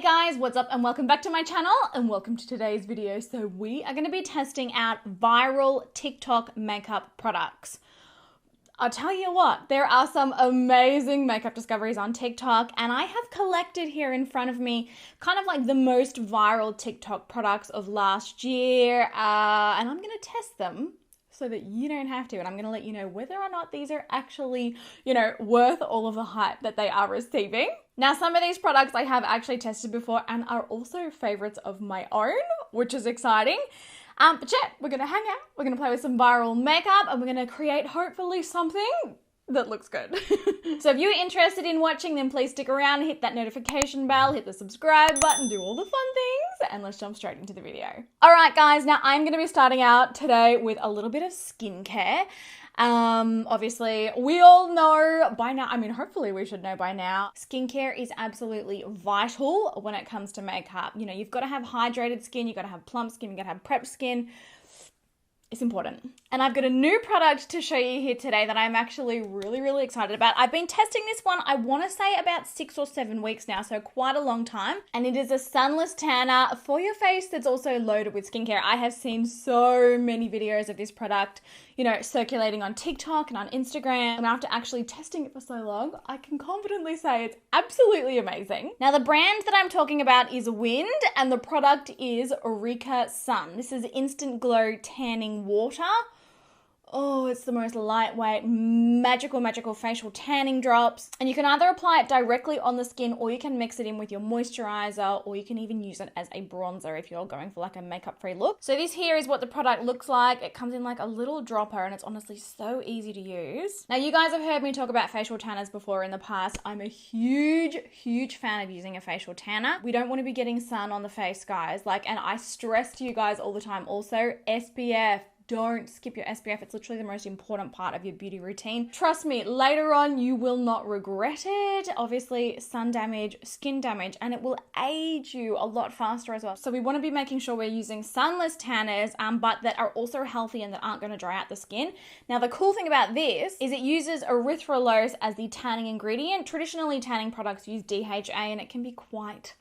guys, what's up and welcome back to my channel and welcome to today's video. So we are going to be testing out viral TikTok makeup products. I'll tell you what, there are some amazing makeup discoveries on TikTok and I have collected here in front of me kind of like the most viral TikTok products of last year and I'm going to test them so that you don't have to, and I'm going to let you know whether or not these are actually, worth all of the hype that they are receiving. Now, some of these products I have actually tested before and are also favorites of my own, which is exciting. But yeah, we're going to hang out, we're going to play with some viral makeup, and we're going to create hopefully something that looks good. So if you're interested in watching, then please stick around, hit that notification bell, hit the subscribe button, do all the fun things, and let's jump straight into the video. All right, guys, now I'm going to be starting out today with a little bit of skincare. Obviously, we all know by now, hopefully we should know by now, skincare is absolutely vital when it comes to makeup. You've got to have hydrated skin, you've got to have plump skin, you've got to have prep skin. It's important. And I've got a new product to show you here today that I'm actually really excited about. I've been testing this one, I want to say about 6 or 7 weeks now, so quite a long time. And it is a sunless tanner for your face that's also loaded with skincare. I have seen so many videos of this product, circulating on TikTok and on Instagram. And after actually testing it for so long, I can confidently say it's absolutely amazing. Now, the brand that I'm talking about is Wind, and the product is Eureka Sun. This is Instant Glow Tanning Water. Oh, it's the most lightweight, magical facial tanning drops. And you can either apply it directly on the skin or you can mix it in with your moisturizer, or you can even use it as a bronzer if you're going for like a makeup-free look. So this here is what the product looks like. It comes in like a little dropper and it's honestly so easy to use. Now, you guys have heard me talk about facial tanners before in the past. I'm a huge fan of using a facial tanner. We don't want to be getting sun on the face, guys. And I stress to you guys all the time also, SPF. Don't skip your SPF. It's literally the most important part of your beauty routine. Trust me, later on, you will not regret it. Obviously, sun damage, skin damage, and it will age you a lot faster as well. So we want to be making sure we're using sunless tanners, but that are also healthy and that aren't going to dry out the skin. Now, the cool thing about this is it uses erythrulose as the tanning ingredient. Traditionally, tanning products use DHA, and it can be quite,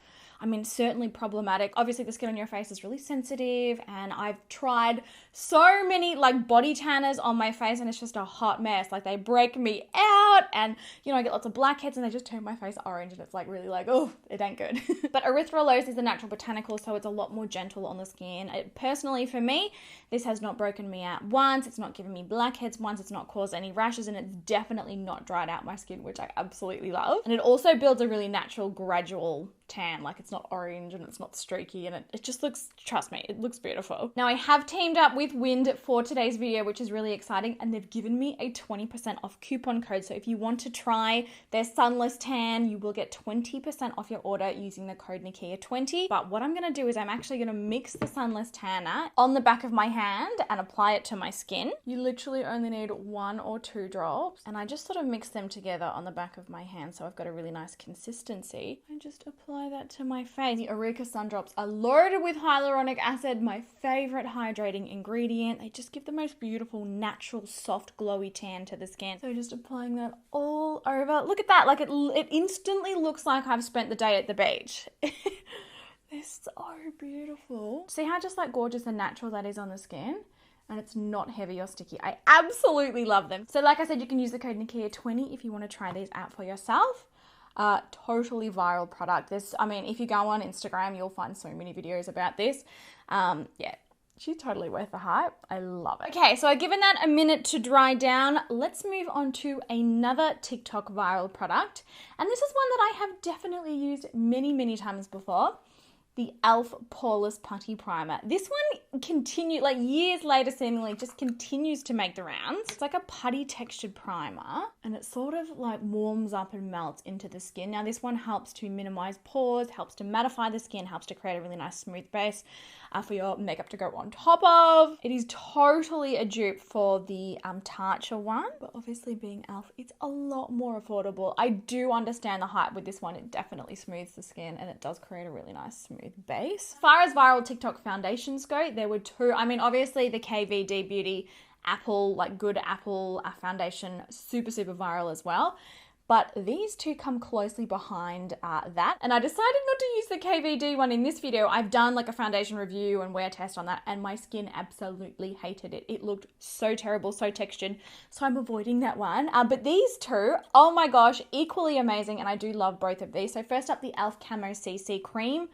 certainly problematic. Obviously, the skin on your face is really sensitive, and I've tried so many body tanners on my face, and it's just a hot mess. They break me out, and I get lots of blackheads, and they just turn my face orange, and it's oh, it ain't good. But erythrulose is a natural botanical, so it's a lot more gentle on the skin. Personally, for me, this has not broken me out once. It's not given me blackheads once. It's not caused any rashes, and it's definitely not dried out my skin, which I absolutely love. And it also builds a really natural, gradual tan. It's not orange and it's not streaky, and it just looks, trust me, it looks beautiful. Now, I have teamed up with Wind for today's video, which is really exciting, and they've given me a 20% off coupon code. So if you want to try their sunless tan, you will get 20% off your order using the code Nikkia20. But what I'm going to do is I'm actually going to mix the sunless tanner on the back of my hand and apply it to my skin. You literally only need 1 or 2 drops, and I just sort of mix them together on the back of my hand, so I've got a really nice consistency, and just apply that to my face. The Eureka Sun drops are loaded with hyaluronic acid, my favorite hydrating ingredient. They just give the most beautiful, natural, soft, glowy tan to the skin. So just applying that all over. Look at that. It instantly looks like I've spent the day at the beach. They're so beautiful. See how just gorgeous and natural that is on the skin? And it's not heavy or sticky. I absolutely love them. So like I said, you can use the code Nikkia20 if you want to try these out for yourself. Totally viral product. If you go on Instagram, you'll find so many videos about this. Yeah, she's totally worth the hype. I love it. Okay, so I've given that a minute to dry down. Let's move on to another TikTok viral product. And this is one that I have definitely used many times before. The e.l.f. Poreless Putty Primer. This one continued, years later seemingly, just continues to make the rounds. It's like a putty textured primer, and it sort of warms up and melts into the skin. Now, this one helps to minimize pores, helps to mattify the skin, helps to create a really nice smooth base for your makeup to go on top of. It is totally a dupe for the Tatcha one, but obviously being e.l.f., it's a lot more affordable. I do understand the hype with this one. It definitely smooths the skin, and it does create a really nice smooth base. As far as viral TikTok foundations go, there were 2. Obviously the KVD Beauty Apple, good Apple foundation, super viral as well. but these two come closely behind that. And I decided not to use the KVD one in this video. I've done like a foundation review and wear test on that, and my skin absolutely hated it. It looked so terrible, so textured, so I'm avoiding that one. But these two, oh my gosh, equally amazing, and I do love both of these. So first up, the e.l.f. Camo CC Cream.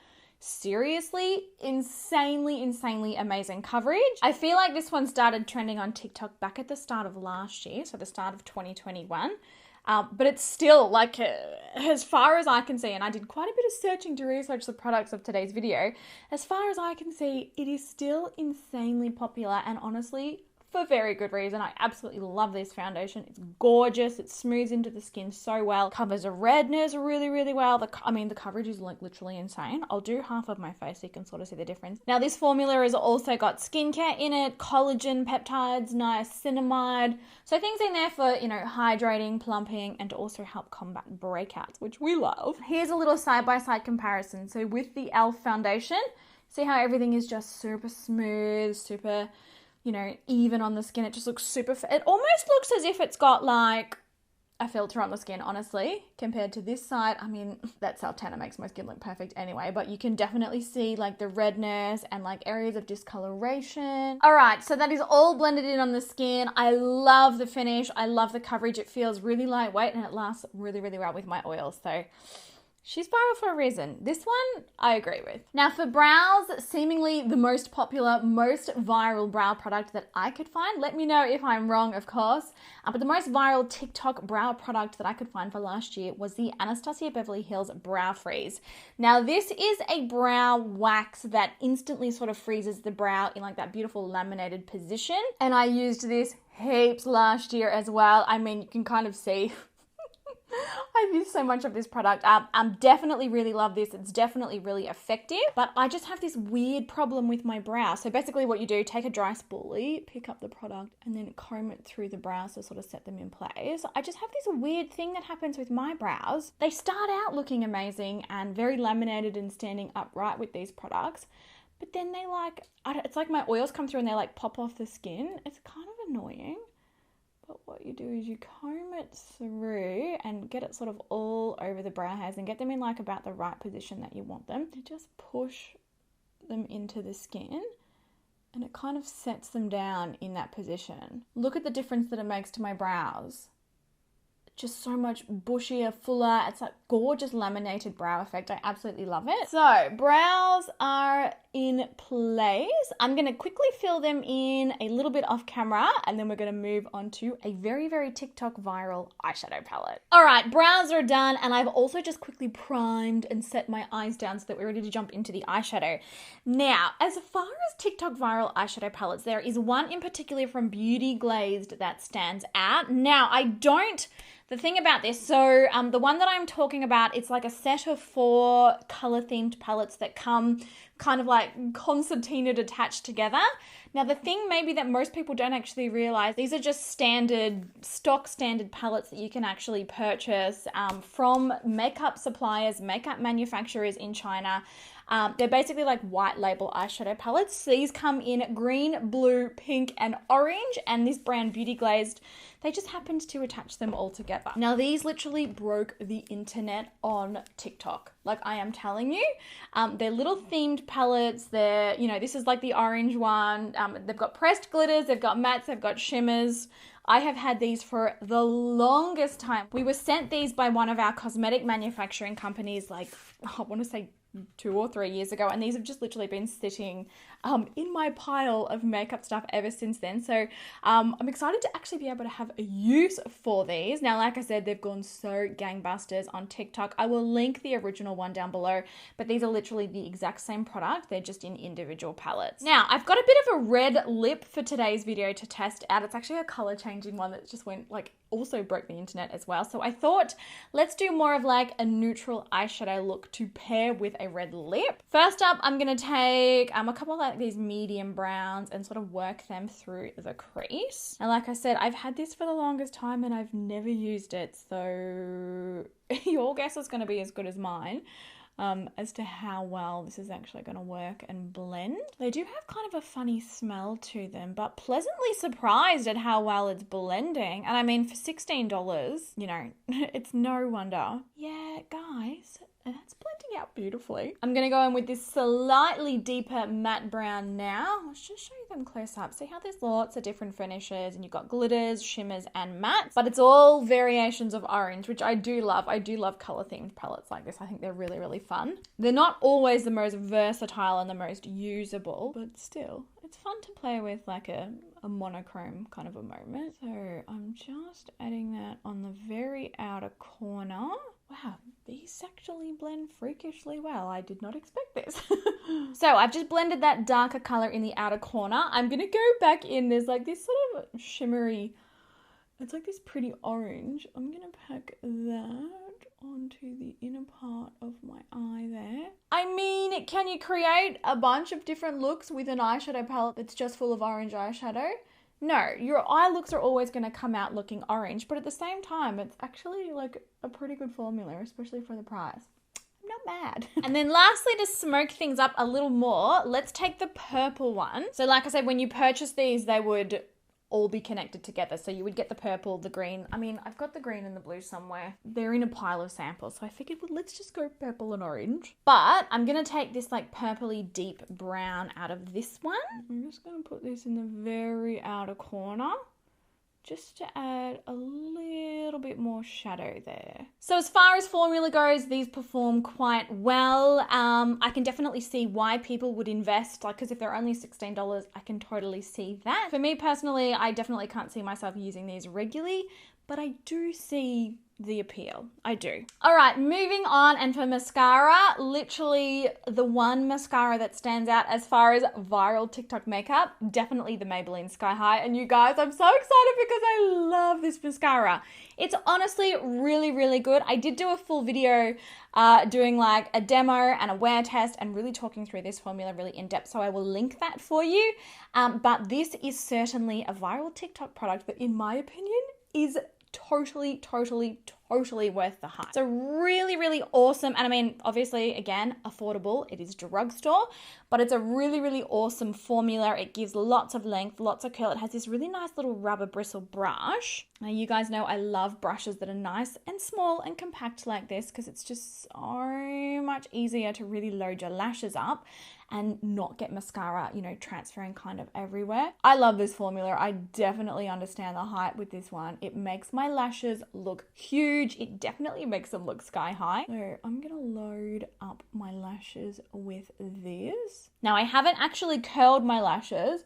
Seriously, insanely amazing coverage. I feel like this one started trending on TikTok back at the start of last year, so the start of 2021. But it's still, like, as far as I can see, and I did quite a bit of searching to research the products of today's video, as far as I can see, it is still insanely popular, and honestly, for very good reason. I absolutely love this foundation. It's gorgeous. It smooths into the skin so well. Covers a redness really well. The coverage is like literally insane. I'll do half of my face so you can sort of see the difference. Now this formula has also got skincare in it, collagen, peptides, niacinamide. So things in there for, you know, hydrating, plumping, and to also help combat breakouts, which we love. Here's a little side-by-side comparison. So with the e.l.f. foundation, see how everything is just super smooth, super, you know, even on the skin. It just looks super, it almost looks as if it's got like a filter on the skin, honestly, compared to this side. I mean, that self-tanner makes my skin look perfect anyway, but you can definitely see like the redness and like areas of discoloration. All right, so that is all blended in on the skin. I love the finish. I love the coverage. It feels really lightweight and it lasts really well with my oils. So she's viral for a reason. This one, I agree with. Now for brows, seemingly the most popular, most viral brow product that I could find. Let me know if I'm wrong, of course. But the most viral TikTok brow product that I could find for last year was the Anastasia Beverly Hills Brow Freeze. Now this is a brow wax that instantly sort of freezes the brow in like that beautiful laminated position. And I used this heaps last year as well. I mean, you can kind of see I've used so much of this product. Definitely really love this. It's definitely really effective, but I just have this weird problem with my brow. So basically what you do, take a dry spoolie, pick up the product, and then comb it through the brows to sort of set them in place. I just have this weird thing that happens with my brows. They start out looking amazing and very laminated and standing upright with these products, but then they it's like my oils come through and they like pop off the skin. It's kind of annoying. But what you do is you comb it through and get it sort of all over the brow hairs and get them in like about the right position that you want them. You just push them into the skin and it kind of sets them down in that position. Look at the difference that it makes to my brows. Just so much bushier, fuller. It's like gorgeous laminated brow effect. I absolutely love it. So brows are in place. I'm going to quickly fill them in a little bit off camera and then we're going to move on to a very TikTok viral eyeshadow palette. All right, brows are done and I've also just quickly primed and set my eyes down so that we're ready to jump into the eyeshadow. Now, as far as TikTok viral eyeshadow palettes, there is one in particular from Beauty Glazed that stands out. Now, the thing about this, so the one that I'm talking about, it's like a set of 4 color themed palettes that come kind of like concertinaed attached together. Now the thing maybe that most people don't actually realize, these are just stock standard palettes that you can actually purchase from makeup suppliers, makeup manufacturers in China. They're basically like white label eyeshadow palettes. These come in green, blue, pink, and orange, and this brand Beauty Glazed, they just happened to attach them all together. Now these literally broke the internet on TikTok. Like I am telling you, they're little themed palettes. They're, you know, this is like the orange one. They've got pressed glitters, they've got mattes, they've got shimmers. I have had these for the longest time. We were sent these by one of our cosmetic manufacturing companies, like, I want to say 2 or 3 years ago, and these have just literally been sitting in my pile of makeup stuff ever since then. So I'm excited to actually be able to have a use for these. Now, like I said, they've gone so gangbusters on TikTok. I will link the original one down below, but these are literally the exact same product. They're just in individual palettes. Now, I've got a bit of a red lip for today's video to test out. It's actually a color changing one that just went like, also broke the internet as well. So I thought, let's do more of like a neutral eyeshadow look to pair with a red lip. First up, I'm gonna take a couple of like these medium browns and sort of work them through the crease. And like I said, I've had this for the longest time and I've never used it, so your guess is gonna be as good as mine. as to how well this is actually going to work and blend. They do have kind of a funny smell to them, but pleasantly surprised at how well it's blending. And I mean, for $16, you know, it's no wonder. Yeah, guys, that's blending out beautifully. I'm going to go in with this slightly deeper matte brown now. Let's just show you them close up. See how there's lots of different finishes and you've got glitters, shimmers, and mattes, but it's all variations of orange, which I do love. I do love color themed palettes like this. I think they're really, really fun. They're not always the most versatile and the most usable, but still, it's fun to play with like a monochrome kind of a moment. So I'm just adding that on the very outer corner. Wow, these actually blend freakishly well. I did not expect this. So I've just blended that darker color in the outer corner. I'm going to go back in. There's like this sort of shimmery, it's like this pretty orange. I'm going to pack that onto the inner part of my eye there. I mean, can you create a bunch of different looks with an eyeshadow palette that's just full of orange eyeshadow? No, your eye looks are always going to come out looking orange, but at the same time, it's actually like a pretty good formula, especially for the price. I'm not mad. And then lastly, to smoke things up a little more, let's take the purple one. So like I said, when you purchase these, they would all be connected together. So you would get the purple, the green. I mean, I've got the green and the blue somewhere. They're in a pile of samples. So I figured, well, let's just go purple and orange. But I'm going to take this like purpley deep brown out of this one. I'm just going to put this in the very outer corner, just to add a little bit more shadow there. So as far as formula goes, these perform quite well. I can definitely see why people would invest, like, because if they're only $16, I can totally see that. For me personally, I definitely can't see myself using these regularly, but I do see the appeal. I do. All right, moving on. And for mascara, literally the one mascara that stands out as far as viral TikTok makeup, definitely the Maybelline Sky High. And you guys, I'm so excited because I love this mascara. It's honestly really, really good. I did do a full video doing like a demo and a wear test and really talking through this formula really in depth. So I will link that for you. But this is certainly a viral TikTok product that in my opinion is totally worth the hype. So really, really awesome. And I mean, obviously, again, affordable. It is drugstore, but it's a really, really awesome formula. It gives lots of length, lots of curl. It has this really nice little rubber bristle brush. Now, you guys know I love brushes that are nice and small and compact like this because it's just so much easier to really load your lashes up and not get mascara, you know, transferring kind of everywhere. I love this formula. I definitely understand the hype with this one. It makes my lashes look huge. It definitely makes them look sky high. So I'm gonna load up my lashes with this. Now I haven't actually curled my lashes,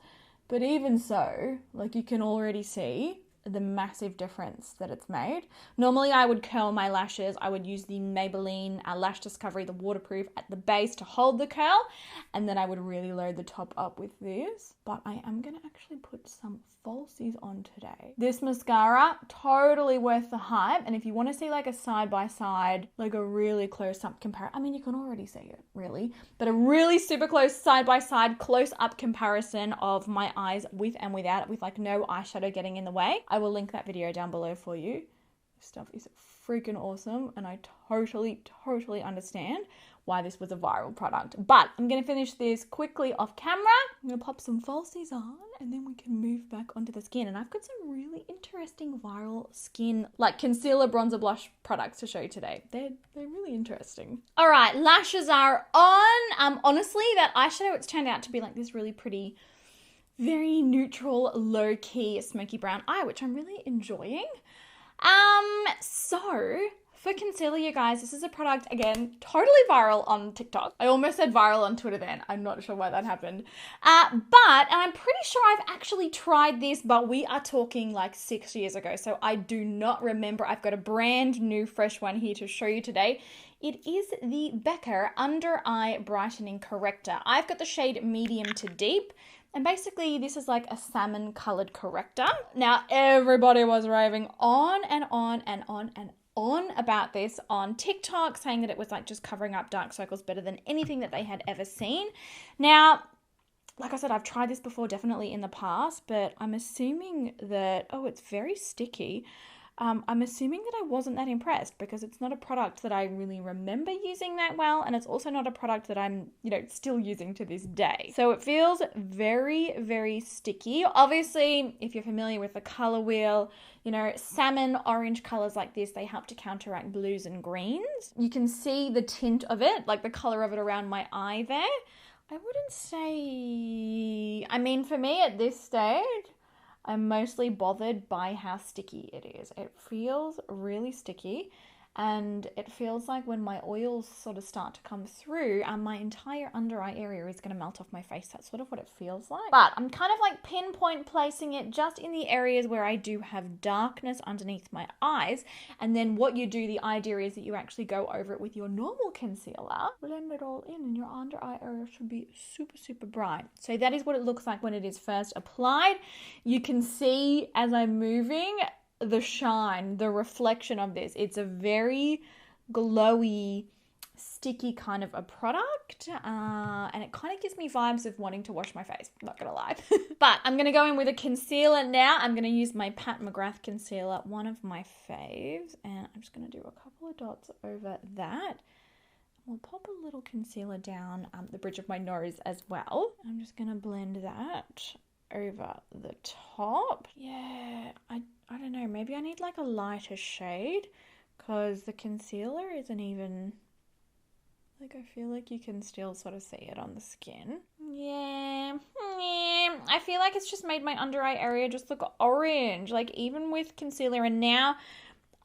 but even so, like you can already see the massive difference that it's made. Normally I would curl my lashes. I would use the Maybelline Lash Discovery, the waterproof at the base to hold the curl, and then I would really load the top up with this. But I am gonna actually put some falsies on today. This mascara, totally worth the hype. And if you wanna see like a side by side, like a really close up comparison, I mean, you can already see it really, but a really super close side by side close up comparison of my eyes with and without, with like no eyeshadow getting in the way. I will link that video down below for you. This stuff is freaking awesome and I totally understand why this was a viral product. But I'm going to finish this quickly off camera. I'm going to pop some falsies on and then we can move back onto the skin. And I've got some really interesting viral skin, like concealer, bronzer, blush products to show you today. They're really interesting. All right, lashes are on. Honestly, that eyeshadow, it's turned out to be like this really pretty, very neutral, low-key, smoky brown eye, which I'm really enjoying. So for concealer, you guys, this is a product, again, totally viral on TikTok. I almost said viral on Twitter then. I'm not sure why that happened. And I'm pretty sure I've actually tried this, but we are talking like 6 years ago. So I do not remember. I've got a brand new fresh one here to show you today. It is the Becca Under Eye Brightening Corrector. I've got the shade medium to deep. And basically, this is like a salmon colored corrector. Now, everybody was raving on and on and on and on about this on TikTok, saying that it was like just covering up dark circles better than anything that they had ever seen. Now, like I said, I've tried this before, definitely in the past, but I'm assuming that, oh, it's very sticky. I'm assuming that I wasn't that impressed because it's not a product that I really remember using that well, and it's also not a product that I'm, still using to this day. So it feels very, very sticky. Obviously, if you're familiar with the color wheel, salmon orange colors like this, they help to counteract blues and greens. You can see the tint of it, like the color of it around my eye there. I wouldn't say, for me at this stage, I'm mostly bothered by how sticky it is. It feels really sticky, and it feels like when my oils sort of start to come through, my entire under eye area is going to melt off my face. That's sort of what it feels like. But I'm kind of like pinpoint placing it just in the areas where I do have darkness underneath my eyes. And then what you do, the idea is that you actually go over it with your normal concealer, blend it all in, and your under eye area should be super, super bright. So that is what it looks like when it is first applied. You can see as I'm moving, the shine, the reflection of this. It's a very glowy, sticky kind of a product, and it kind of gives me vibes of wanting to wash my face, not gonna lie. But I'm gonna go in with a concealer now. I'm gonna use my Pat McGrath concealer, one of my faves, and I'm just gonna do a couple of dots over that. We'll pop a little concealer down the bridge of my nose as well. I'm just gonna blend that over the top. Yeah, I don't know, maybe I need like a lighter shade because the concealer isn't even, like, I feel like you can still sort of see it on the skin. Yeah, I feel like it's just made my under eye area just look orange, like even with concealer, and now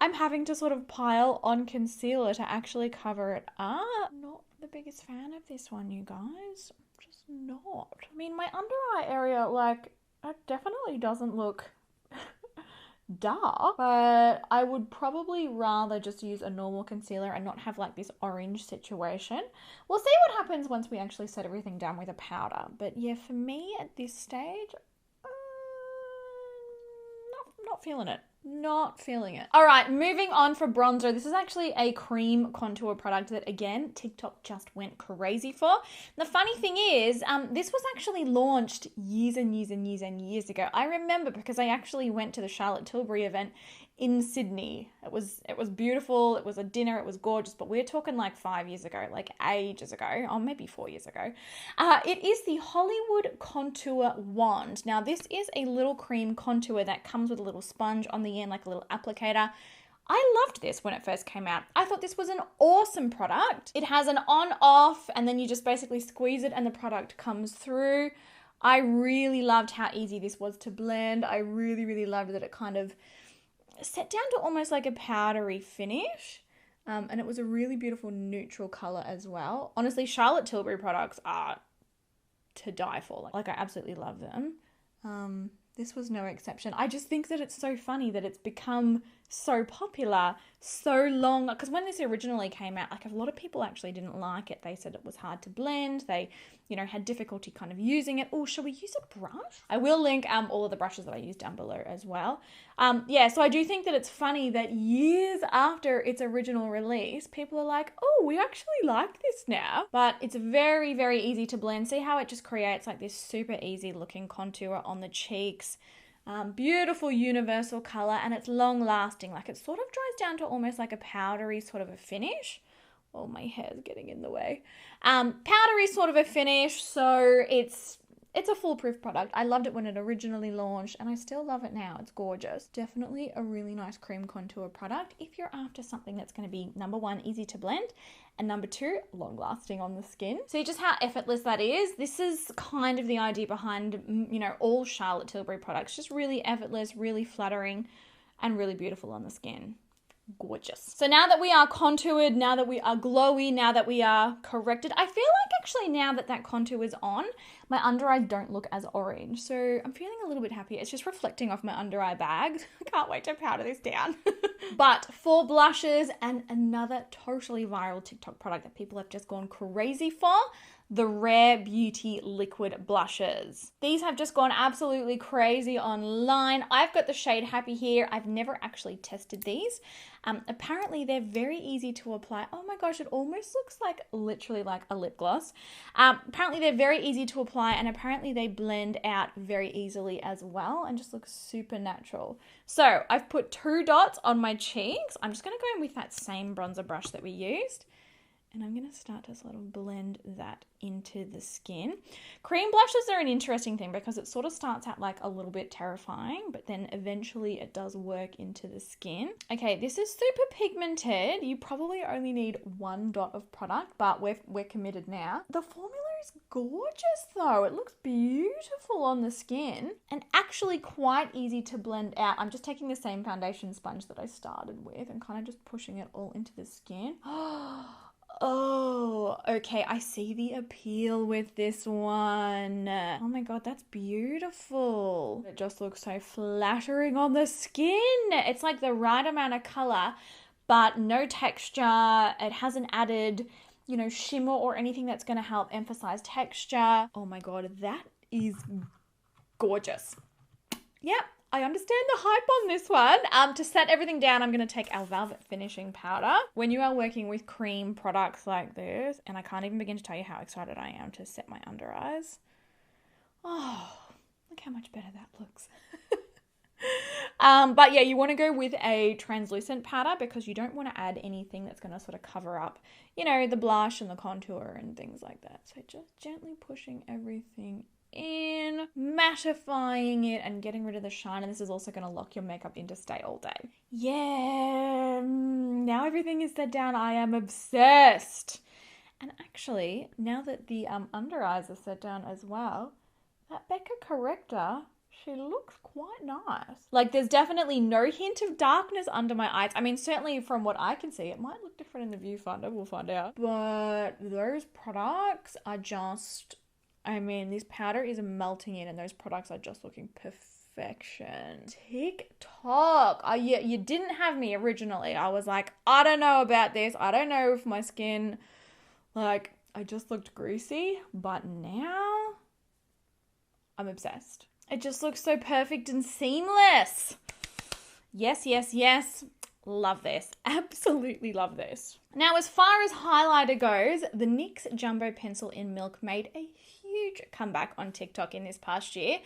I'm having to sort of pile on concealer to actually cover it up. Not the biggest fan of this one, you guys. Just not. My under eye area, like, it definitely doesn't look dark, but I would probably rather just use a normal concealer and not have like this orange situation. We'll see what happens once we actually set everything down with a powder. But yeah, for me at this stage, not feeling it. Not feeling it. All right, moving on for bronzer. This is actually a cream contour product that, again, TikTok just went crazy for. The funny thing is, this was actually launched years and years and years and years ago. I remember because I actually went to the Charlotte Tilbury event in Sydney. It was beautiful. It was a dinner. It was gorgeous. But we're talking like 5 years ago, like ages ago, or maybe 4 years ago. It is the Hollywood Contour Wand. Now, this is a little cream contour that comes with a little sponge on the end, like a little applicator. I loved this when it first came out. I thought this was an awesome product. It has an on-off, and then you just basically squeeze it and the product comes through. I really loved how easy this was to blend. I really, really loved that it kind of set down to almost like a powdery finish. And it was a really beautiful neutral color as well. Honestly, Charlotte Tilbury products are to die for. Like I absolutely love them. This was no exception. I just think that it's so funny that it's become so popular so long, because when this originally came out, like a lot of people actually didn't like it. They said it was hard to blend. They, had difficulty kind of using it. Oh, shall we use a brush? I will link all of the brushes that I use down below as well. Yeah, so I do think that it's funny that years after its original release, people are like, oh, we actually like this now. But it's very, very easy to blend. See how it just creates like this super easy looking contour on the cheeks. Beautiful universal color, and it's long lasting. Like it sort of dries down to almost like a powdery sort of a finish. Oh, my hair's getting in the way. Powdery sort of a finish, so it's a foolproof product. I loved it when it originally launched, and I still love it now. It's gorgeous. Definitely a really nice cream contour product if you're after something that's going to be, number one, easy to blend, and number two, long lasting on the skin. See just how effortless that is? This is kind of the idea behind, all Charlotte Tilbury products. Just really effortless, really flattering, and really beautiful on the skin. Gorgeous. So now that we are contoured, now that we are glowy, now that we are corrected, I feel like actually now that that contour is on, my under eyes don't look as orange. So I'm feeling a little bit happier. It's just reflecting off my under eye bags. I can't wait to powder this down. But for blushes, and another totally viral TikTok product that people have just gone crazy for, the Rare Beauty liquid blushes. These have just gone absolutely crazy online. I've got the shade Happy here. I've never actually tested these. Apparently they're very easy to apply. Oh my gosh, it almost looks like literally like a lip gloss. Apparently they're very easy to apply, and apparently they blend out very easily as well and just look super natural. So I've put 2 dots on my cheeks. I'm just going to go in with that same bronzer brush that we used. And I'm going to start to sort of blend that into the skin. Cream blushes are an interesting thing because it sort of starts out like a little bit terrifying, but then eventually it does work into the skin. Okay, this is super pigmented. You probably only need 1 dot of product, but we're committed now. The formula is gorgeous though. It looks beautiful on the skin and actually quite easy to blend out. I'm just taking the same foundation sponge that I started with and kind of just pushing it all into the skin. Oh, okay, I see the appeal with this one. Oh my god, that's beautiful. It just looks so flattering on the skin. It's like the right amount of color, but no texture. It hasn't added, you know, shimmer or anything that's going to help emphasize texture. Oh my god, that is gorgeous. Yep. I understand the hype on this one. To set everything down, I'm going to take our Velvet Finishing Powder. When you are working with cream products like this, and I can't even begin to tell you how excited I am to set my under eyes. Oh, look how much better that looks. But yeah, you want to go with a translucent powder because you don't want to add anything that's going to sort of cover up, you know, the blush and the contour and things like that. So just gently pushing everything in, mattifying it and getting rid of the shine, and this is also going to lock your makeup in to stay all day. Yeah, now everything is set down. I am obsessed. And actually, now that the under eyes are set down as well, that Becca corrector, she looks quite nice. Like, there's definitely no hint of darkness under my eyes. I mean, certainly from what I can see, it might look different in the viewfinder. We'll find out. But those products are just, I mean, this powder is melting in and those products are just looking perfection. TikTok. Oh, yeah, you didn't have me originally. I was like, I don't know about this. I don't know if my skin, like, I just looked greasy. But now, I'm obsessed. It just looks so perfect and seamless. Yes, yes, yes. Love this. Absolutely love this. Now, as far as highlighter goes, the NYX Jumbo Pencil in Milk made a huge comeback on TikTok in this past year.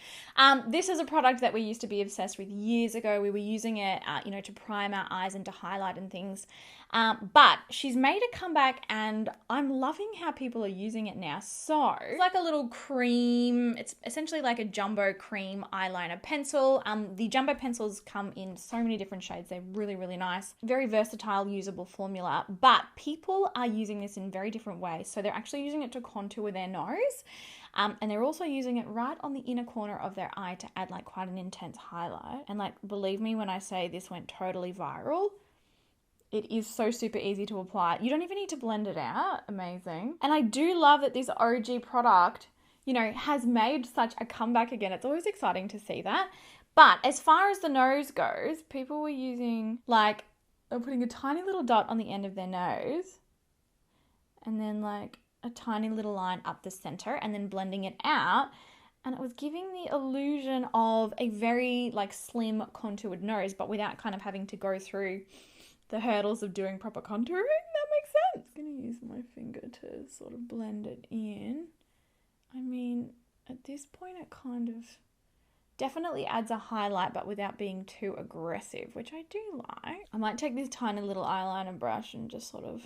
This is a product that we used to be obsessed with years ago. We were using it, you know, to prime our eyes and to highlight and things. But she's made a comeback and I'm loving how people are using it now. So it's like a little cream. It's essentially like a jumbo cream eyeliner pencil. The jumbo pencils come in so many different shades. They're really, really nice. Very versatile, usable formula. But people are using this in very different ways. So they're actually using it to contour their nose. And they're also using it right on the inner corner of their eye to add like quite an intense highlight. And like, believe me when I say this went totally viral. It is so super easy to apply. You don't even need to blend it out. Amazing. And I do love that this OG product, you know, has made such a comeback again. It's always exciting to see that. But as far as the nose goes, people were using like, they're putting a tiny little dot on the end of their nose and then like a tiny little line up the center and then blending it out. And it was giving the illusion of a very like slim contoured nose, but without kind of having to go through the hurdles of doing proper contouring. That makes sense. I'm going to use my finger to sort of blend it in. I mean, at this point it kind of definitely adds a highlight, but without being too aggressive, which I do like. I might take this tiny little eyeliner brush and just sort of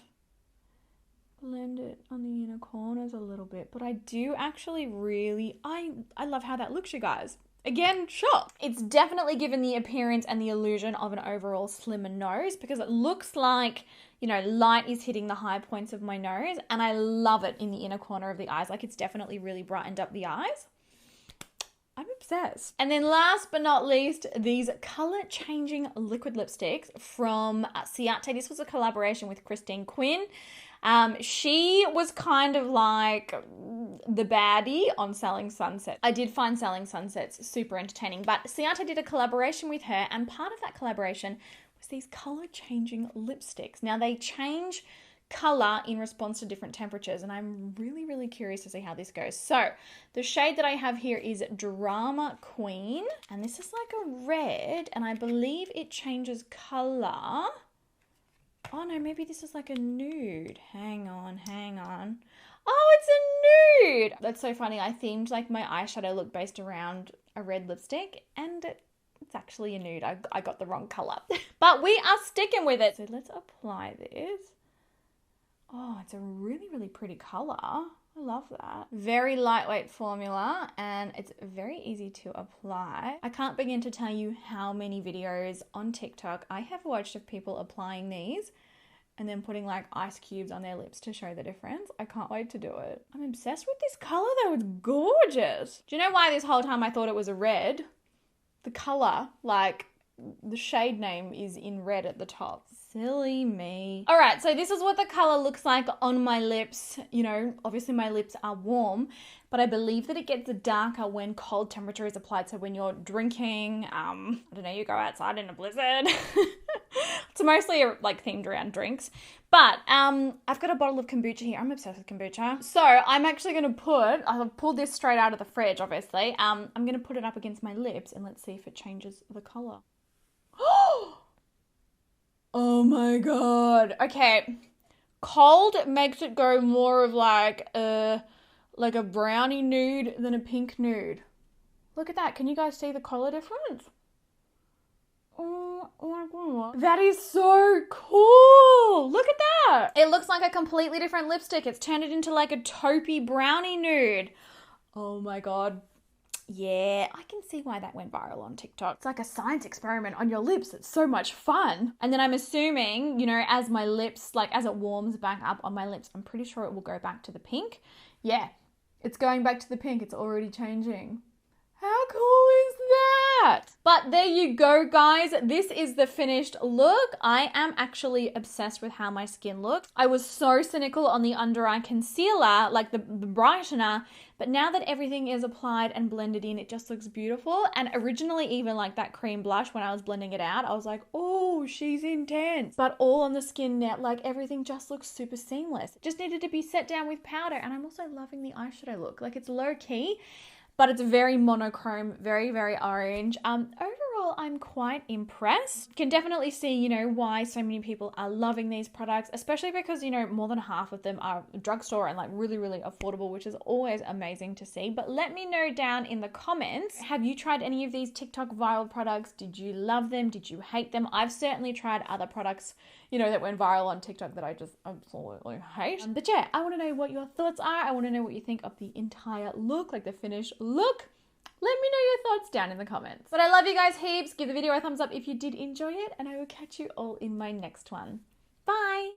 blend it on the inner corners a little bit. But I do actually really, I love how that looks, you guys. Again, sure. It's definitely given the appearance and the illusion of an overall slimmer nose because it looks like, you know, light is hitting the high points of my nose, and I love it in the inner corner of the eyes. Like, it's definitely really brightened up the eyes. I'm obsessed. And then last but not least, these color changing liquid lipsticks from Ciate. This was a collaboration with Quinn. She was kind of like the baddie on Selling Sunset. I did find Selling Sunsets super entertaining, but Ciate did a collaboration with her, and part of that collaboration was these color changing lipsticks. Now they change color in response to different temperatures, and I'm really, really curious to see how this goes. So the shade that I have here is Drama Queen, and this is like a red, and I believe it changes color. Oh no, maybe this is like a nude. Hang on. Oh, it's a nude. That's so funny. I themed like my eyeshadow look based around a red lipstick, and it's actually a nude. I got the wrong color, but we are sticking with it. So let's apply this. Oh, it's a really, really pretty color. I love that. Very lightweight formula, and it's very easy to apply. I can't begin to tell you how many videos on TikTok I have watched of people applying these and then putting like ice cubes on their lips to show the difference. I can't wait to do it. I'm obsessed with this color though. It's gorgeous. Do you know why this whole time I thought it was a red? The color, like the shade name is in red at the top. Silly me. All right, so this is what the color looks like on my lips. You know, obviously my lips are warm, but I believe that it gets darker when cold temperature is applied. So when you're drinking, I don't know, you go outside in a blizzard. It's mostly like themed around drinks. But I've got a bottle of kombucha here. I'm obsessed with kombucha. So I'm actually going to I've pulled this straight out of the fridge, obviously. I'm going to put it up against my lips and let's see if it changes the color. Oh my god. Okay. Cold makes it go more of like a brownie nude than a pink nude. Look at that. Can you guys see the color difference? Oh my god. That is so cool. Look at that. It looks like a completely different lipstick. It's turned it into like a taupey brownie nude. Oh my god. Yeah, I can see why that went viral on TikTok. It's like a science experiment on your lips. It's so much fun. And then I'm assuming, you know, as my lips, like as it warms back up on my lips, I'm pretty sure it will go back to the pink. Yeah, it's going back to the pink. It's already changing. How cool is that? But there you go, guys. This is the finished look. I am actually obsessed with how my skin looks. I was so cynical on the under eye concealer, like the brightener, but now that everything is applied and blended in, it just looks beautiful. And originally, even like that cream blush, when I was blending it out, I was like, oh, she's intense. But all on the skin now, like everything just looks super seamless. It just needed to be set down with powder. And I'm also loving the eyeshadow look. Like it's low key, but it's very monochrome, very, very orange. Overall, I'm quite impressed. Can definitely see, you know, why so many people are loving these products, especially because, you know, more than half of them are drugstore and like really, really affordable, which is always amazing to see. But let me know down in the comments, have you tried any of these TikTok viral products? Did you love them? Did you hate them? I've certainly tried other products, you know, that went viral on TikTok that I just absolutely hate. But yeah, I want to know what your thoughts are. I want to know what you think of the entire look, like the finished look. Let me know your thoughts down in the comments. But I love you guys heaps. Give the video a thumbs up if you did enjoy it, and I will catch you all in my next one. Bye.